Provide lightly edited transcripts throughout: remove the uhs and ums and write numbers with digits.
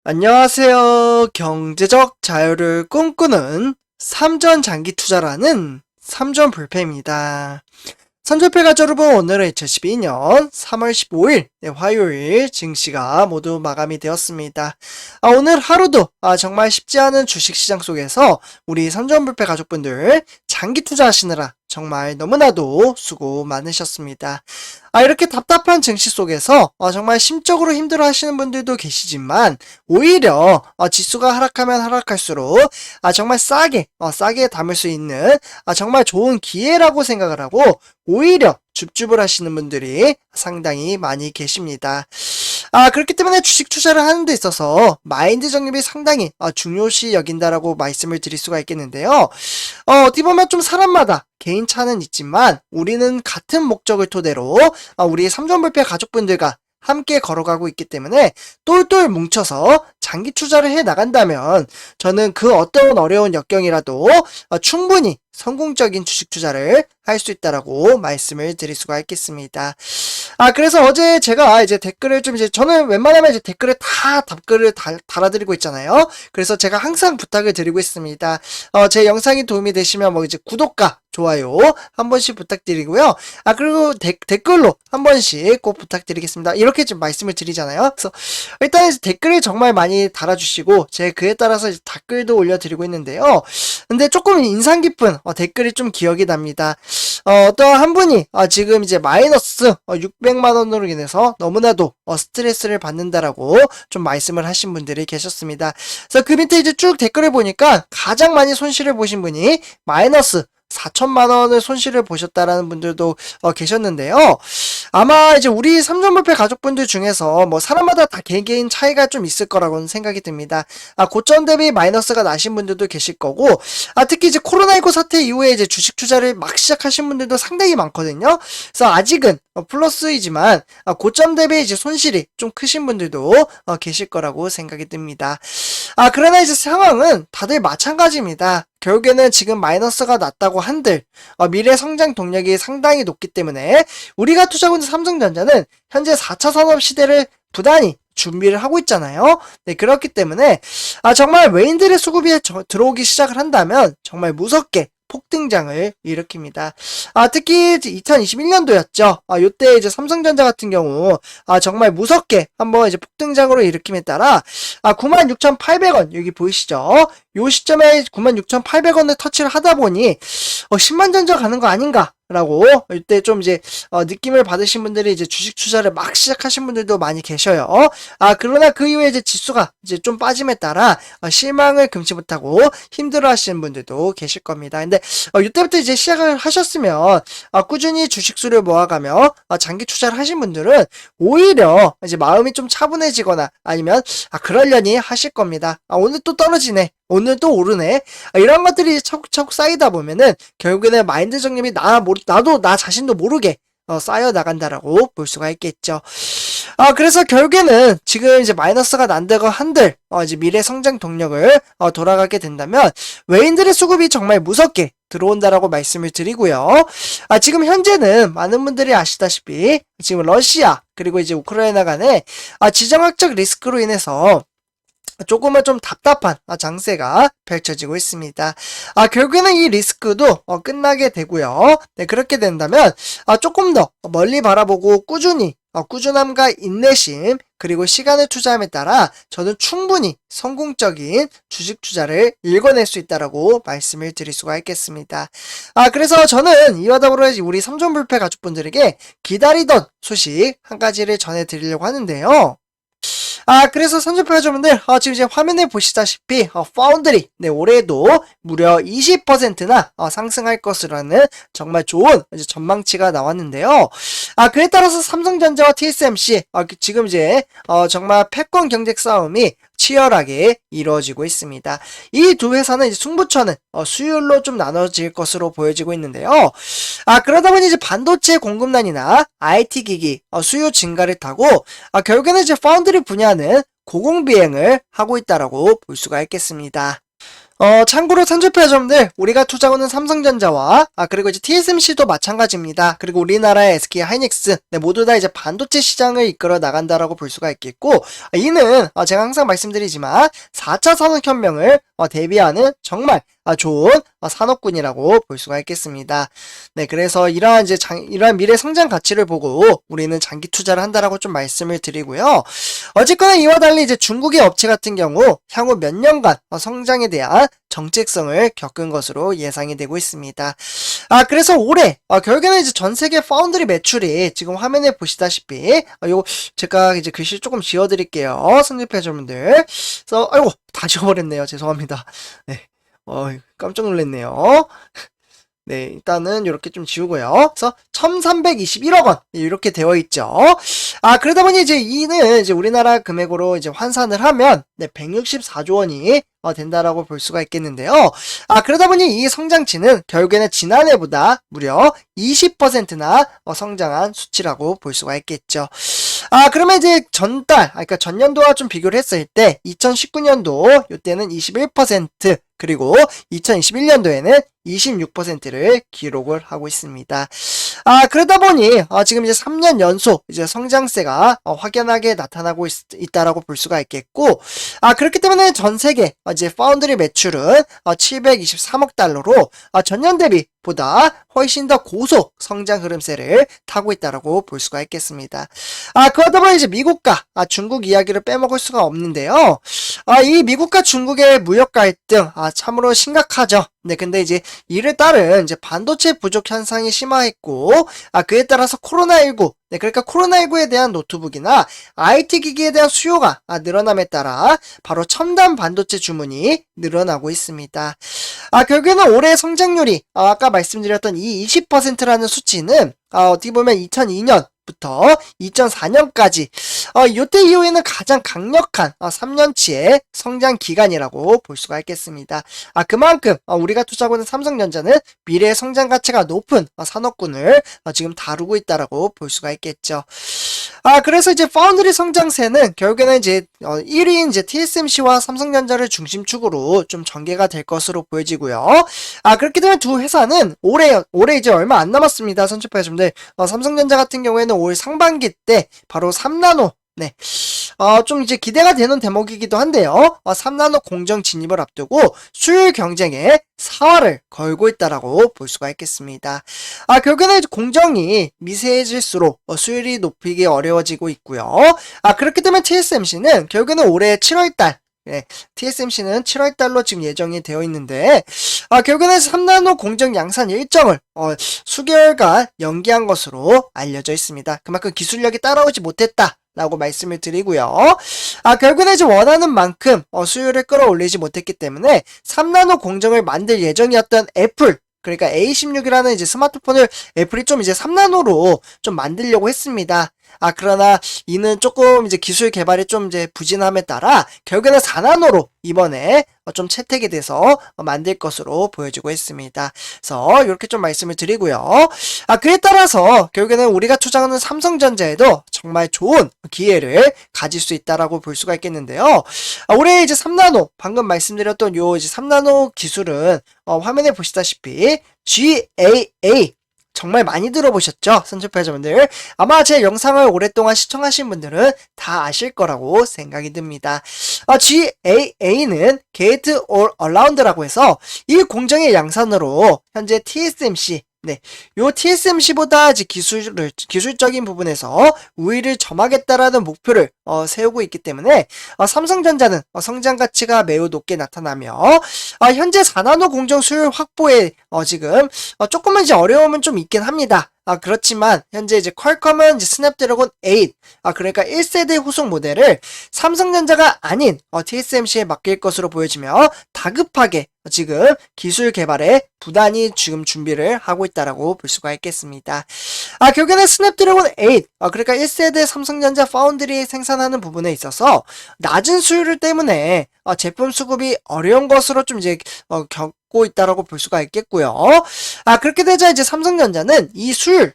안녕하세요. 경제적 자유를 꿈꾸는 삼전 장기 투자라는 삼전 불패입니다. 삼전패 가족 여러분, 오늘은 2012년 3월 15일 화요일 증시가 모두 마감이 되었습니다. 오늘 하루도 정말 쉽지 않은 주식시장 속에서 우리 삼전불패 가족분들 장기 투자하시느라 정말 너무나도 수고 많으셨습니다. 이렇게 답답한 증시 속에서 정말 심적으로 힘들어 하시는 분들도 계시지만, 오히려 지수가 하락하면 하락할수록 정말 싸게 담을 수 있는 정말 좋은 기회라고 생각을 하고 오히려 줍줍을 하시는 분들이 상당히 많이 계십니다. 그렇기 때문에 주식 투자를 하는 데 있어서 마인드 정립이 상당히 중요시 여긴다라고 말씀을 드릴 수가 있겠는데요. 어떻게 보면 좀 사람마다 개인 차는 있지만, 우리는 같은 목적을 토대로 우리 삼전불패 가족분들과 함께 걸어가고 있기 때문에 똘똘 뭉쳐서 장기 투자를 해 나간다면 저는 그 어떤 어려운 역경이라도 충분히 성공적인 주식 투자를 할 수 있다라고 말씀을 드릴 수가 있겠습니다. 그래서 어제 제가 이제 댓글을 저는 웬만하면 이제 댓글에 다 답글을 달아드리고 있잖아요. 그래서 제가 항상 부탁을 드리고 있습니다. 제 영상이 도움이 되시면 이제 구독과 좋아요 한 번씩 부탁드리고요. 그리고 댓글로 한 번씩 꼭 부탁드리겠습니다. 이렇게 좀 말씀을 드리잖아요. 그래서 일단 댓글을 정말 많이 달아주시고, 제 그에 따라서 이제 댓글도 올려드리고 있는데요. 근데 조금 인상 깊은 댓글이 좀 기억이 납니다. 어떤 한 분이 지금 이제 마이너스 600만 원으로 인해서 너무나도 스트레스를 받는다라고 좀 말씀을 하신 분들이 계셨습니다. 그래서 그 밑에 이제 쭉 댓글을 보니까 가장 많이 손실을 보신 분이 마이너스 4천만 원을 손실을 보셨다라는 분들도 계셨는데요. 아마 이제 우리 삼전불패 가족분들 중에서 사람마다 다 개개인 차이가 좀 있을 거라고는 생각이 듭니다. 고점 대비 마이너스가 나신 분들도 계실 거고, 특히 이제 코로나19 사태 이후에 이제 주식 투자를 막 시작하신 분들도 상당히 많거든요. 그래서 아직은 플러스이지만 고점 대비 이제 손실이 좀 크신 분들도 계실 거라고 생각이 듭니다. 그러나 이제 상황은 다들 마찬가지입니다. 결국에는 지금 마이너스가 났다고 한들 미래 성장 동력이 상당히 높기 때문에 우리가 투자하고 있는 삼성전자는 현재 4차 산업 시대를 부단히 준비를 하고 있잖아요. 네, 그렇기 때문에 정말 외인들의 수급이 들어오기 시작을 한다면 정말 무섭게 폭등장을 일으킵니다. 특히 2021년도였죠. 요때 이제 삼성전자 같은 경우 정말 무섭게 한번 이제 폭등장으로 일으킴에 따라 96,800원 여기 보이시죠? 요 시점에 96,800원을 터치를 하다 보니 10만 전자 가는 거 아닌가? 라고 이때 좀 이제 느낌을 받으신 분들이 이제 주식 투자를 막 시작하신 분들도 많이 계셔요. 그러나 그 이후에 이제 지수가 이제 좀 빠짐에 따라 실망을 금치 못하고 힘들어 하시는 분들도 계실 겁니다. 근데 이때부터 이제 시작을 하셨으면 꾸준히 주식수를 모아가며 장기 투자를 하신 분들은 오히려 이제 마음이 좀 차분해지거나 아니면 그러려니 하실 겁니다. 오늘 또 떨어지네, 오늘 또 오르네, 이런 것들이 차곡차곡 쌓이다 보면은 결국에는 마인드 정립이 나도 나 자신도 모르게 쌓여 나간다라고 볼 수가 있겠죠. 그래서 결국에는 지금 이제 마이너스가 난다고 한들 이제 미래 성장 동력을 돌아가게 된다면 외인들의 수급이 정말 무섭게 들어온다라고 말씀을 드리고요. 지금 현재는 많은 분들이 아시다시피 지금 러시아 그리고 이제 우크라이나 간의 지정학적 리스크로 인해서 조금은 좀 답답한 장세가 펼쳐지고 있습니다. 결국에는 이 리스크도 끝나게 되고요. 네, 그렇게 된다면 조금 더 멀리 바라보고 꾸준함과 인내심 그리고 시간을 투자함에 따라 저는 충분히 성공적인 주식 투자를 읽어낼 수 있다라고 말씀을 드릴 수가 있겠습니다. 그래서 저는 이와 더불어 우리 삼전불패 가족분들에게 기다리던 소식 한 가지를 전해드리려고 하는데요. 그래서 삼전패 가족분들 지금 이제 화면에 보시다시피 파운드리 올해도 무려 20%나 상승할 것이라는 정말 좋은 이제 전망치가 나왔는데요. 그에 따라서 삼성전자와 TSMC 지금 이제 정말 패권 경쟁 싸움이 치열하게 이루어지고 있습니다. 이 두 회사는 이제 승부처는 수율로 좀 나눠질 것으로 보여지고 있는데요. 그러다 보니 이제 반도체 공급난이나 IT 기기 수요 증가를 타고 결국에는 이제 파운드리 분야는 고공비행을 하고 있다라고 볼 수가 있겠습니다. 참고로 산조폐자점들 우리가 투자하는 삼성전자와 그리고 이제 TSMC도 마찬가지입니다. 그리고 우리나라의 SK 하이닉스 모두 다 이제 반도체 시장을 이끌어 나간다라고 볼 수가 있겠고, 이는 제가 항상 말씀드리지만 4차 산업혁명을 대비하는 정말 좋은 산업군이라고 볼 수가 있겠습니다. 네, 그래서 이러한 미래 성장 가치를 보고 우리는 장기 투자를 한다라고 좀 말씀을 드리고요. 어쨌거나 이와 달리 이제 중국의 업체 같은 경우 향후 몇 년간 성장에 대한 정책성을 겪은 것으로 예상이 되고 있습니다. 그래서 올해 결국에는 이제 전 세계 파운드리 매출이 지금 화면에 보시다시피 요 제가 이제 글씨 조금 지워드릴게요. 선생님들. 그래서 아이고 다 지워버렸네요. 죄송합니다. 네, 깜짝 놀랐네요. 네, 일단은 이렇게 좀 지우고요. 그래서 1321억 원 이렇게 되어 있죠. 그러다 보니 이제 이는 이제 우리나라 금액으로 이제 환산을 하면 164조 원이 된다라고 볼 수가 있겠는데요. 그러다 보니 이 성장치는 결국에는 지난해보다 무려 20%나 성장한 수치라고 볼 수가 있겠죠. 그러면 이제 그러니까 전년도와 좀 비교를 했을 때 2019년도 이때는 21%, 그리고 2021년도에는 26%를 기록을 하고 있습니다. 그러다 보니 지금 이제 3년 연속 이제 성장세가 확연하게 나타나고 있다라고 볼 수가 있겠고, 그렇기 때문에 전 세계 이제 파운드리 매출은 723억 달러로 전년 대비보다 훨씬 더 고속 성장 흐름세를 타고 있다라고 볼 수가 있겠습니다. 그러다 보니 이제 미국과 중국 이야기를 빼먹을 수가 없는데요. 이 미국과 중국의 무역 갈등 참으로 심각하죠. 네, 근데 이제 이를 따른 이제 반도체 부족 현상이 심화했고, 그에 따라서 코로나19, 그러니까 코로나19에 대한 노트북이나 IT 기기에 대한 수요가 늘어남에 따라 바로 첨단 반도체 주문이 늘어나고 있습니다. 결국에는 올해 성장률이 아까 말씀드렸던 이 20%라는 수치는 어떻게 보면 2002년부터 2004년까지 이때 이후에는 가장 강력한 3년치의 성장 기간이라고 볼 수가 있겠습니다. 그만큼 우리가 투자하고 있는 삼성전자는 미래의 성장 가치가 높은 산업군을 지금 다루고 있다라고 볼 수가 있겠죠. 그래서 이제 파운드리 성장세는 결국에는 이제 1위인 이제 TSMC와 삼성전자를 중심축으로 좀 전개가 될 것으로 보여지고요. 그렇기 때문에 두 회사는 올해 이제 얼마 안 남았습니다. 선출파여러분들. 삼성전자 같은 경우에는 올 상반기 때 바로 3나노 좀 이제 기대가 되는 대목이기도 한데요. 3나노 공정 진입을 앞두고 수율 경쟁에 사활을 걸고 있다라고 볼 수가 있겠습니다. 결국에는 공정이 미세해질수록 수율이 높이기 어려워지고 있고요. 그렇기 때문에 TSMC는 결국에는 올해 7월달 TSMC는 7월달로 지금 예정이 되어 있는데, 결국에는 3나노 공정 양산 일정을 수개월간 연기한 것으로 알려져 있습니다. 그만큼 기술력이 따라오지 못했다 라고 말씀을 드리고요. 결국에는 이제 원하는 만큼 수요를 끌어올리지 못했기 때문에 3나노 공정을 만들 예정이었던 애플, 그러니까 A16이라는 이제 스마트폰을 애플이 좀 이제 3나노로 좀 만들려고 했습니다. 그러나 이는 조금 이제 기술 개발이 좀 이제 부진함에 따라 결국에는 4나노로 이번에 좀 채택이 돼서 만들 것으로 보여지고 있습니다. 그래서 이렇게 좀 말씀을 드리고요. 그에 따라서 결국에는 우리가 투자하는 삼성전자에도 정말 좋은 기회를 가질 수 있다라고 볼 수가 있겠는데요. 올해 이제 3나노, 방금 말씀드렸던 요 이제 3나노 기술은 화면에 보시다시피 GAA 정말 많이 들어보셨죠? 선출파여러분들. 아마 제 영상을 오랫동안 시청하신 분들은 다 아실 거라고 생각이 듭니다. GAA는 Gate All Around라고 해서 이 공정의 양산으로 현재 TSMC 요 TSMC보다 기술적인 부분에서 우위를 점하겠다라는 목표를 세우고 있기 때문에 삼성전자는 성장 가치가 매우 높게 나타나며 현재 4나노 공정 수율 확보에 지금 조금은 이제 어려움은 좀 있긴 합니다. 그렇지만 현재 이제 퀄컴은 이제 스냅드래곤 8 그러니까 1세대 후속 모델을 삼성전자가 아닌 TSMC에 맡길 것으로 보여지며 다급하게 지금 기술 개발에 부단히 지금 준비를 하고 있다라고 볼 수가 있겠습니다. 결국에는 스냅드래곤 8 그러니까 1세대 삼성전자 파운드리 생산하는 부분에 있어서 낮은 수율 때문에 제품 수급이 어려운 것으로 좀 이제 겪고 있다라고 볼 수가 있겠고요. 그렇게 되자 이제 삼성전자는 이 수율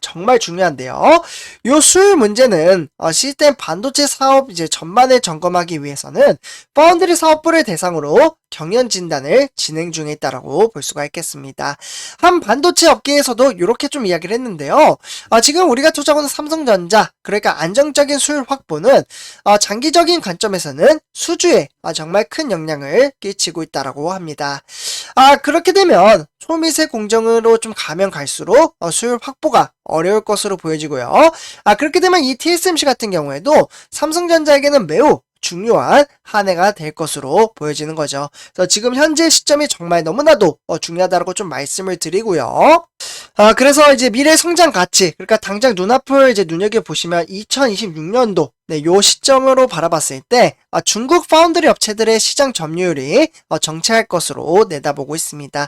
정말 중요한데요. 요 수율 문제는 시스템 반도체 사업 이제 전반을 점검하기 위해서는 파운드리 사업부를 대상으로 경연 진단을 진행 중에 있다라고 볼 수가 있겠습니다. 한 반도체 업계에서도 이렇게 좀 이야기를 했는데요. 지금 우리가 투자하는 삼성전자, 그러니까 안정적인 수율 확보는 장기적인 관점에서는 수주에 정말 큰 영향을 끼치고 있다라고 합니다. 그렇게 되면 초미세 공정으로 좀 가면 갈수록 수율 확보가 어려울 것으로 보여지고요. 그렇게 되면 이 TSMC 같은 경우에도 삼성전자에게는 매우 중요한 한 해가 될 것으로 보여지는 거죠. 그래서 지금 현재 시점이 정말 너무나도 중요하다고 좀 말씀을 드리고요. 그래서 이제 미래 성장 가치, 그러니까 당장 눈앞을 이제 눈여겨보시면 2026년도, 네, 요 시점으로 바라봤을 때, 중국 파운드리 업체들의 시장 점유율이 정체할 것으로 내다보고 있습니다.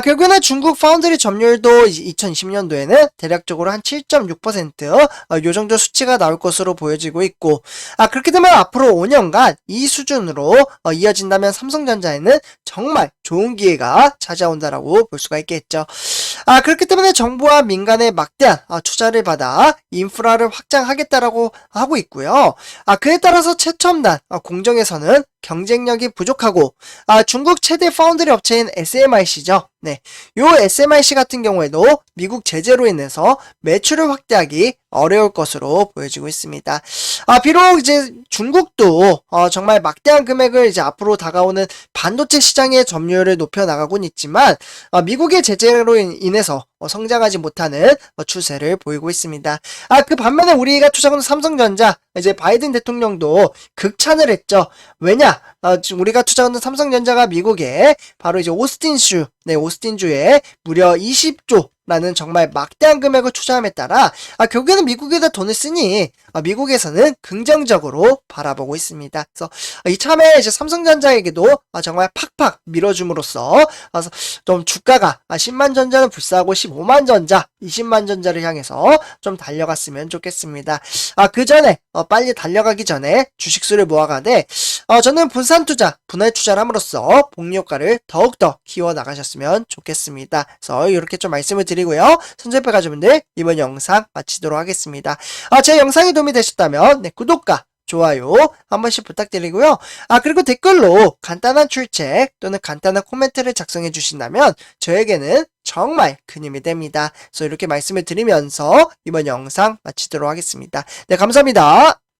결국에는 중국 파운드리 점유율도 2020년도에는 대략적으로 한 7.6%, 요 정도 수치가 나올 것으로 보여지고 있고, 그렇게 되면 앞으로 5년간 이 수준으로 이어진다면 삼성전자에는 정말 좋은 기회가 찾아온다라고 볼 수가 있겠죠. 그렇기 때문에 정부와 민간의 막대한 투자를 받아 인프라를 확장하겠다라고 하고 있고요. 그에 따라서 최첨단 공정에서는 경쟁력이 부족하고 중국 최대 파운드리 업체인 SMIC죠. 네, 요 SMIC 같은 경우에도 미국 제재로 인해서 매출을 확대하기 어려울 것으로 보여지고 있습니다. 비록 이제 중국도 정말 막대한 금액을 이제 앞으로 다가오는 반도체 시장의 점유율을 높여 나가곤 있지만 미국의 제재로 인해서 성장하지 못하는 추세를 보이고 있습니다. 그 반면에 우리가 투자하는 삼성전자, 이제 바이든 대통령도 극찬을 했죠. 왜냐? 지금 우리가 투자하는 삼성전자가 미국에 바로 이제 오스틴주, 네, 오스틴주에 무려 20조 라는 정말 막대한 금액을 투자함에 따라 결국에는 미국에다 돈을 쓰니 미국에서는 긍정적으로 바라보고 있습니다. 그래서 이참에 이제 삼성전자에게도 정말 팍팍 밀어줌으로써 좀 주가가 10만 전자는 불사하고 15만 전자, 20만 전자를 향해서 좀 달려갔으면 좋겠습니다. 그 전에 빨리 달려가기 전에 주식수를 모아가되 저는 분산 투자, 분할 투자를 함으로써 복리 효과를 더욱더 키워나가셨으면 좋겠습니다. 그래서 이렇게 좀 말씀을 드리고요. 선제표 가족분들 이번 영상 마치도록 하겠습니다. 제 영상이 도움이 되셨다면 네, 구독과 좋아요 한 번씩 부탁드리고요. 그리고 댓글로 간단한 출첵 또는 간단한 코멘트를 작성해 주신다면 저에게는 정말 큰 힘이 됩니다. 그래서 이렇게 말씀을 드리면서 이번 영상 마치도록 하겠습니다. 네, 감사합니다.